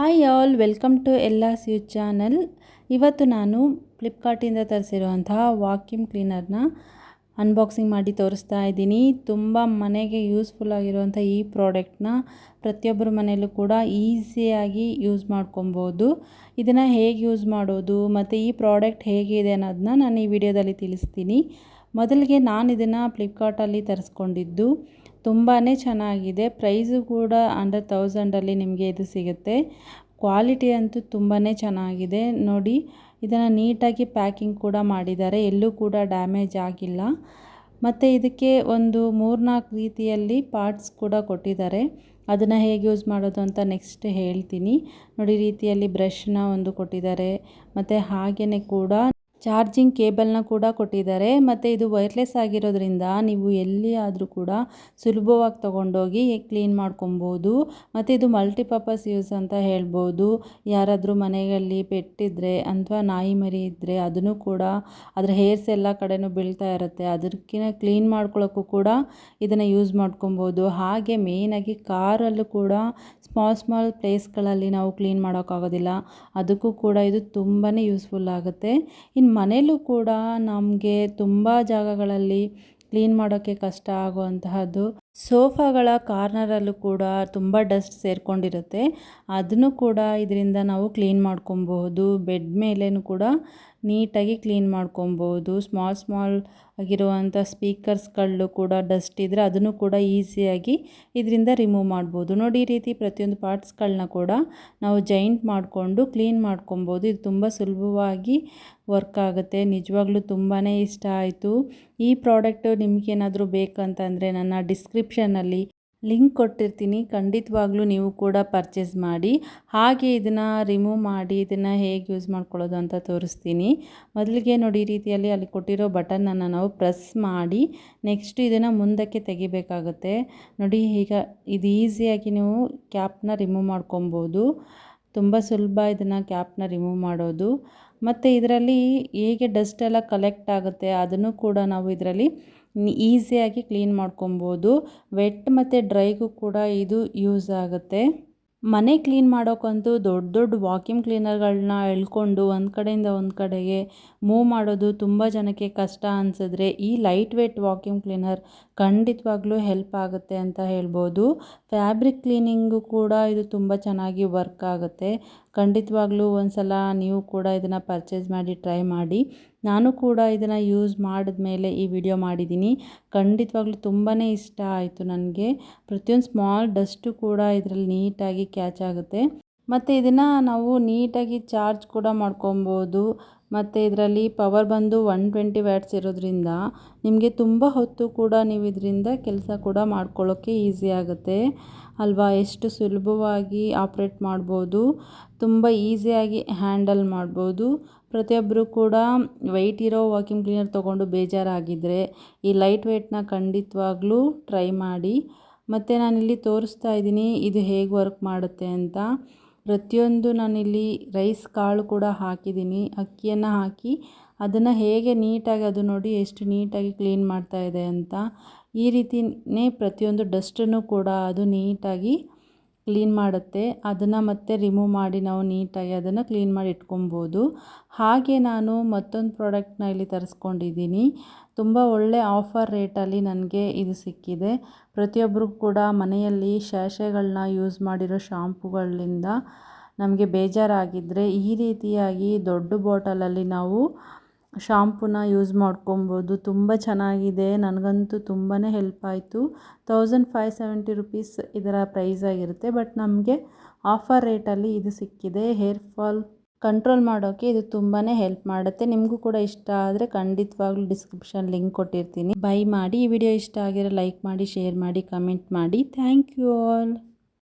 Hi all, welcome to ಎಲ್ಲಾಸ್ ಯೂ channel. ಇವತ್ತು ನಾನು ಫ್ಲಿಪ್ಕಾರ್ಟಿಂದ ತರಿಸಿರುವಂತಹ ವಾಕ್ಯೂಮ್ ಕ್ಲೀನರ್ನ ಅನ್ಬಾಕ್ಸಿಂಗ್ ಮಾಡಿ ತೋರಿಸ್ತಾ ಇದ್ದೀನಿ. ತುಂಬ ಮನೆಗೆ ಯೂಸ್ಫುಲ್ ಆಗಿರುವಂಥ ಈ ಪ್ರಾಡಕ್ಟ್ನ ಪ್ರತಿಯೊಬ್ಬರ ಮನೆಯಲ್ಲೂ ಕೂಡ ಈಸಿಯಾಗಿ ಯೂಸ್ ಮಾಡ್ಕೊಬೋದು. ಇದನ್ನು ಹೇಗೆ ಯೂಸ್ ಮಾಡೋದು ಮತ್ತು ಈ ಪ್ರಾಡಕ್ಟ್ ಹೇಗಿದೆ ಅನ್ನೋದನ್ನ ನಾನು ಈ ವಿಡಿಯೋದಲ್ಲಿ ತಿಳಿಸ್ತೀನಿ. ಮೊದಲಿಗೆ ನಾನು ಇದನ್ನು ಫ್ಲಿಪ್ಕಾರ್ಟಲ್ಲಿ ತರಿಸ್ಕೊಂಡಿದ್ದು. ತುಂಬಾ ಚೆನ್ನಾಗಿದೆ. ಪ್ರೈಸು ಕೂಡ ಅಂಡರ್ 1000ಅಲ್ಲಿ ನಿಮಗೆ ಇದು ಸಿಗುತ್ತೆ. ಕ್ವಾಲಿಟಿ ಅಂತೂ ತುಂಬಾ ಚೆನ್ನಾಗಿದೆ. ನೋಡಿ, ಇದನ್ನು ನೀಟಾಗಿ ಪ್ಯಾಕಿಂಗ್ ಕೂಡ ಮಾಡಿದ್ದಾರೆ, ಎಲ್ಲೂ ಕೂಡ ಡ್ಯಾಮೇಜ್ ಆಗಿಲ್ಲ. ಮತ್ತು ಇದಕ್ಕೆ ಒಂದು 3-4 ರೀತಿಯಲ್ಲಿ ಪಾರ್ಟ್ಸ್ ಕೂಡ ಕೊಟ್ಟಿದ್ದಾರೆ. ಅದನ್ನು ಹೇಗೆ ಯೂಸ್ ಮಾಡೋದು ಅಂತ ನೆಕ್ಸ್ಟ್ ಹೇಳ್ತೀನಿ. ನೋಡಿ, ರೀತಿಯಲ್ಲಿ ಬ್ರಷ್ನ ಒಂದು ಕೊಟ್ಟಿದ್ದಾರೆ, ಮತ್ತು ಹಾಗೆಯೇ ಕೂಡ ಚಾರ್ಜಿಂಗ್ ಕೇಬಲ್ನ ಕೂಡ ಕೊಟ್ಟಿದ್ದಾರೆ. ಮತ್ತು ಇದು ವೈರ್ಲೆಸ್ ಆಗಿರೋದ್ರಿಂದ ನೀವು ಎಲ್ಲಿ ಆದರೂ ಕೂಡ ಸುಲಭವಾಗಿ ತೊಗೊಂಡೋಗಿ ಕ್ಲೀನ್ ಮಾಡ್ಕೊಬೋದು. ಮತ್ತು ಇದು ಮಲ್ಟಿಪರ್ಪಸ್ ಯೂಸ್ ಅಂತ ಹೇಳ್ಬೋದು. ಯಾರಾದರೂ ಮನೆಯಲ್ಲಿ ಪೆಟ್ಟಿದ್ರೆ ಅಥವಾ ನಾಯಿ ಮರಿ ಇದ್ದರೆ ಅದನ್ನು ಕೂಡ ಅದರ ಹೇರ್ಸ್ ಎಲ್ಲ ಕಡೆನೂ ಬೀಳ್ತಾ ಇರುತ್ತೆ, ಅದಕ್ಕಿಂತ ಕ್ಲೀನ್ ಮಾಡ್ಕೊಳ್ಳೋಕ್ಕೂ ಕೂಡ ಇದನ್ನು ಯೂಸ್ ಮಾಡ್ಕೊಬೋದು. ಹಾಗೆ ಮೇಯ್ನಾಗಿ ಕಾರಲ್ಲೂ ಕೂಡ ಸ್ಮಾಲ್ ಪ್ಲೇಸ್ಗಳಲ್ಲಿ ನಾವು ಕ್ಲೀನ್ ಮಾಡೋಕ್ಕಾಗೋದಿಲ್ಲ, ಅದಕ್ಕೂ ಕೂಡ ಇದು ತುಂಬಾ ಯೂಸ್ಫುಲ್ ಆಗುತ್ತೆ. ಇನ್ನು ಮನೆಯಲ್ಲೂ ಕೂಡ ನಮಗೆ ತುಂಬ ಜಾಗಗಳಲ್ಲಿ ಕ್ಲೀನ್ ಮಾಡೋಕ್ಕೆ ಕಷ್ಟ ಆಗುವಂತಹದ್ದು ಸೋಫಾಗಳ ಕಾರ್ನರಲ್ಲೂ ಕೂಡ ತುಂಬ ಡಸ್ಟ್ ಸೇರಿಕೊಂಡಿರುತ್ತೆ, ಅದನ್ನು ಕೂಡ ಇದರಿಂದ ನಾವು ಕ್ಲೀನ್ ಮಾಡ್ಕೊಬಹುದು. ಬೆಡ್ ಮೇಲೇನೂ ಕೂಡ ನೀಟಾಗಿ ಕ್ಲೀನ್ ಮಾಡ್ಕೊಬೋದು. ಸ್ಮಾಲ್ ಆಗಿರುವಂಥ ಸ್ಪೀಕರ್ಸ್ಗಳು ಕೂಡ ಡಸ್ಟ್ ಇದ್ದರೆ ಅದನ್ನು ಕೂಡ ಈಸಿಯಾಗಿ ಇದರಿಂದ ರಿಮೂವ್ ಮಾಡ್ಬೋದು. ನೋಡಿ, ಈ ರೀತಿ ಪ್ರತಿಯೊಂದು ಪಾರ್ಟ್ಸ್ಗಳನ್ನ ಕೂಡ ನಾವು ಜಾಯಿಂಟ್ ಮಾಡಿಕೊಂಡು ಕ್ಲೀನ್ ಮಾಡ್ಕೊಬೋದು. ಇದು ತುಂಬ ಸುಲಭವಾಗಿ ವರ್ಕ್ ಆಗುತ್ತೆ. ನಿಜವಾಗ್ಲೂ ತುಂಬಾ ಇಷ್ಟ ಆಯಿತು. ಈ ಪ್ರಾಡಕ್ಟು ನಿಮಗೇನಾದರೂ ಬೇಕಂತಂದರೆ ನನ್ನ ಡಿಸ್ಕ್ರಿಪ್ಷನಲ್ಲಿ ಲಿಂಕ್ ಕೊಟ್ಟಿರ್ತೀನಿ, ಖಂಡಿತವಾಗ್ಲೂ ನೀವು ಕೂಡ ಪರ್ಚೇಸ್ ಮಾಡಿ. ಹಾಗೆ ಇದನ್ನು ರಿಮೂವ್ ಮಾಡಿ ಇದನ್ನು ಹೇಗೆ ಯೂಸ್ ಮಾಡ್ಕೊಳ್ಳೋದು ಅಂತ ತೋರಿಸ್ತೀನಿ. ಮೊದಲಿಗೆ ನೋಡಿ, ಈ ರೀತಿಯಲ್ಲಿ ಅಲ್ಲಿ ಕೊಟ್ಟಿರೋ ಬಟನನ್ನು ನಾವು ಪ್ರೆಸ್ ಮಾಡಿ ನೆಕ್ಸ್ಟ್ ಇದನ್ನು ಮುಂದಕ್ಕೆ ತೆಗಿಬೇಕಾಗುತ್ತೆ. ನೋಡಿ, ಈಗ ಇದು ಈಸಿಯಾಗಿ ನೀವು ಕ್ಯಾಪ್ನ ರಿಮೂವ್ ಮಾಡ್ಕೊಬೋದು. ತುಂಬ ಸುಲಭ ಇದನ್ನು ಕ್ಯಾಪ್ನ ರಿಮೂವ್ ಮಾಡೋದು. ಮತ್ತು ಇದರಲ್ಲಿ ಹೇಗೆ ಡಸ್ಟ್ ಎಲ್ಲ ಕಲೆಕ್ಟ್ ಆಗುತ್ತೆ ಅದನ್ನು ಕೂಡ ನಾವು ಇದರಲ್ಲಿ ಈಸಿಯಾಗಿ ಕ್ಲೀನ್ ಮಾಡ್ಕೊಬೋದು. ವೆಟ್ ಮತ್ತು ಡ್ರೈಗೂ ಕೂಡ ಇದು ಯೂಸ್ ಆಗುತ್ತೆ. ಮನೆ ಕ್ಲೀನ್ ಮಾಡೋಕ್ಕಂತೂ ದೊಡ್ಡ ವಾಕ್ಯೂಮ್ ಕ್ಲೀನರ್ಗಳನ್ನ ಎಳ್ಕೊಂಡು ಒಂದು ಕಡೆಯಿಂದ ಒಂದು ಕಡೆಗೆ ಮೂವ್ ಮಾಡೋದು ತುಂಬ ಜನಕ್ಕೆ ಕಷ್ಟ ಅನಿಸಿದ್ರೆ ಈ ಲೈಟ್ ವೇಟ್ ವಾಕ್ಯೂಮ್ ಕ್ಲೀನರ್ ಖಂಡಿತವಾಗ್ಲೂ ಹೆಲ್ಪ್ ಆಗುತ್ತೆ ಅಂತ ಹೇಳ್ಬೋದು. ಫ್ಯಾಬ್ರಿಕ್ ಕ್ಲೀನಿಂಗು ಕೂಡ ಇದು ತುಂಬ ಚೆನ್ನಾಗಿ ವರ್ಕ್ ಆಗುತ್ತೆ. ಖಂಡಿತವಾಗ್ಲೂ ಒಂದು ಸಲ ನೀವು ಕೂಡ ಇದನ್ನು ಪರ್ಚೇಸ್ ಮಾಡಿ ಟ್ರೈ ಮಾಡಿ. ನಾನು ಕೂಡ ಇದನ್ನು ಯೂಸ್ ಮಾಡಿದ ಮೇಲೆ ಈ ವಿಡಿಯೋ ಮಾಡಿದ್ದೀನಿ. ಖಂಡಿತವಾಗ್ಲೂ ತುಂಬಾ ಇಷ್ಟ ಆಯಿತು ನನಗೆ. ಪ್ರತಿಯೊಂದು ಸ್ಮಾಲ್ ಡಸ್ಟು ಕೂಡ ಇದರಲ್ಲಿ ನೀಟಾಗಿ ಕ್ಯಾಚ್ ಆಗುತ್ತೆ. ಮತ್ತು ಇದನ್ನು ನಾವು ನೀಟಾಗಿ ಚಾರ್ಜ್ ಕೂಡ ಮಾಡ್ಕೊಬೋದು. ಮತ್ತು ಇದರಲ್ಲಿ ಪವರ್ ಬಂದು 120 ವ್ಯಾಟ್ಸ್ ಇರೋದ್ರಿಂದ ನಿಮಗೆ ತುಂಬ ಹೊತ್ತು ಕೂಡ ನೀವು ಇದರಿಂದ ಕೆಲಸ ಕೂಡ ಮಾಡ್ಕೊಳ್ಳೋಕ್ಕೆ ಈಸಿ ಆಗುತ್ತೆ ಅಲ್ವಾ. ಎಷ್ಟು ಸುಲಭವಾಗಿ ಆಪ್ರೇಟ್ ಮಾಡ್ಬೋದು, ತುಂಬ ಈಸಿಯಾಗಿ ಹ್ಯಾಂಡಲ್ ಮಾಡ್ಬೋದು. ಪ್ರತಿಯೊಬ್ಬರು ಕೂಡ ವೆಯ್ಟ್ ಇರೋ ವಾಕ್ಯೂಮ್ ಕ್ಲೀನರ್ ತೊಗೊಂಡು ಬೇಜಾರಾಗಿದ್ದರೆ ಈ ಲೈಟ್ ವೇಟ್ನ ಖಂಡಿತವಾಗ್ಲೂ ಟ್ರೈ ಮಾಡಿ. ಮತ್ತು ನಾನಿಲ್ಲಿ ತೋರಿಸ್ತಾ ಇದ್ದೀನಿ ಇದು ಹೇಗೆ ವರ್ಕ್ ಮಾಡುತ್ತೆ ಅಂತ. ಪ್ರತಿಯೊಂದು ನಾನಿಲ್ಲಿ ರೈಸ್ ಕಾಳು ಕೂಡ ಹಾಕಿದ್ದೀನಿ, ಅಕ್ಕಿಯನ್ನು ಹಾಕಿ ಅದನ್ನು ಹೇಗೆ ನೀಟಾಗಿ ಅದು ನೋಡಿ ಎಷ್ಟು ನೀಟಾಗಿ ಕ್ಲೀನ್ ಮಾಡ್ತಾ ಇದೆ ಅಂತ. ಈ ರೀತಿಯೇ ಪ್ರತಿಯೊಂದು ಡಸ್ಟನ್ನು ಕೂಡ ಅದು ನೀಟಾಗಿ ಕ್ಲೀನ್ ಮಾಡುತ್ತೆ. ಅದನ್ನು ಮತ್ತೆ ರಿಮೂವ್ ಮಾಡಿ ನಾವು ನೀಟಾಗಿ ಅದನ್ನು ಕ್ಲೀನ್ ಮಾಡಿ ಇಟ್ಕೊಬೋದು. ಹಾಗೆ ನಾನು ಮತ್ತೊಂದು ಪ್ರಾಡಕ್ಟ್ನ ಇಲ್ಲಿ ತರಿಸ್ಕೊಂಡಿದ್ದೀನಿ. ತುಂಬ ಒಳ್ಳೆ ಆಫರ್ ರೇಟಲ್ಲಿ ನನಗೆ ಇದು ಸಿಕ್ಕಿದೆ. ಪ್ರತಿಯೊಬ್ಬರು ಕೂಡ ಮನೆಯಲ್ಲಿ ಸ್ಯಾಷೆಗಳನ್ನ ಯೂಸ್ ಮಾಡಿರೋ ಶಾಂಪುಗಳಿಂದ ನಮಗೆ ಬೇಜಾರಾಗಿದ್ದರೆ ಈ ರೀತಿಯಾಗಿ ದೊಡ್ಡ ಬಾಟಲಲ್ಲಿ ನಾವು ಶಾಂಪೂನ ಯೂಸ್ ಮಾಡ್ಕೊಬೋದು. ತುಂಬ ಚೆನ್ನಾಗಿದೆ, ನನಗಂತೂ ತುಂಬಾ ಹೆಲ್ಪ್ ಆಯಿತು. 1570 ರುಪೀಸ್ ಇದರ ಪ್ರೈಸ್ ಆಗಿರುತ್ತೆ, ಬಟ್ ನಮಗೆ ಆಫರ್ ರೇಟಲ್ಲಿ ಇದು ಸಿಕ್ಕಿದೆ. ಹೇರ್ ಫಾಲ್ ಕಂಟ್ರೋಲ್ ಮಾಡೋಕ್ಕೆ ಇದು ತುಂಬಾ ಹೆಲ್ಪ್ ಮಾಡುತ್ತೆ. ನಿಮಗೂ ಕೂಡ ಇಷ್ಟ ಆದರೆ ಖಂಡಿತವಾಗ್ಲೂ ಡಿಸ್ಕ್ರಿಪ್ಷನ್ ಲಿಂಕ್ ಕೊಟ್ಟಿರ್ತೀನಿ, ಬೈ ಮಾಡಿ. ಈ ವಿಡಿಯೋ ಇಷ್ಟ ಆಗಿರೋ ಲೈಕ್ ಮಾಡಿ, ಶೇರ್ ಮಾಡಿ, ಕಮೆಂಟ್ ಮಾಡಿ. Thank you all.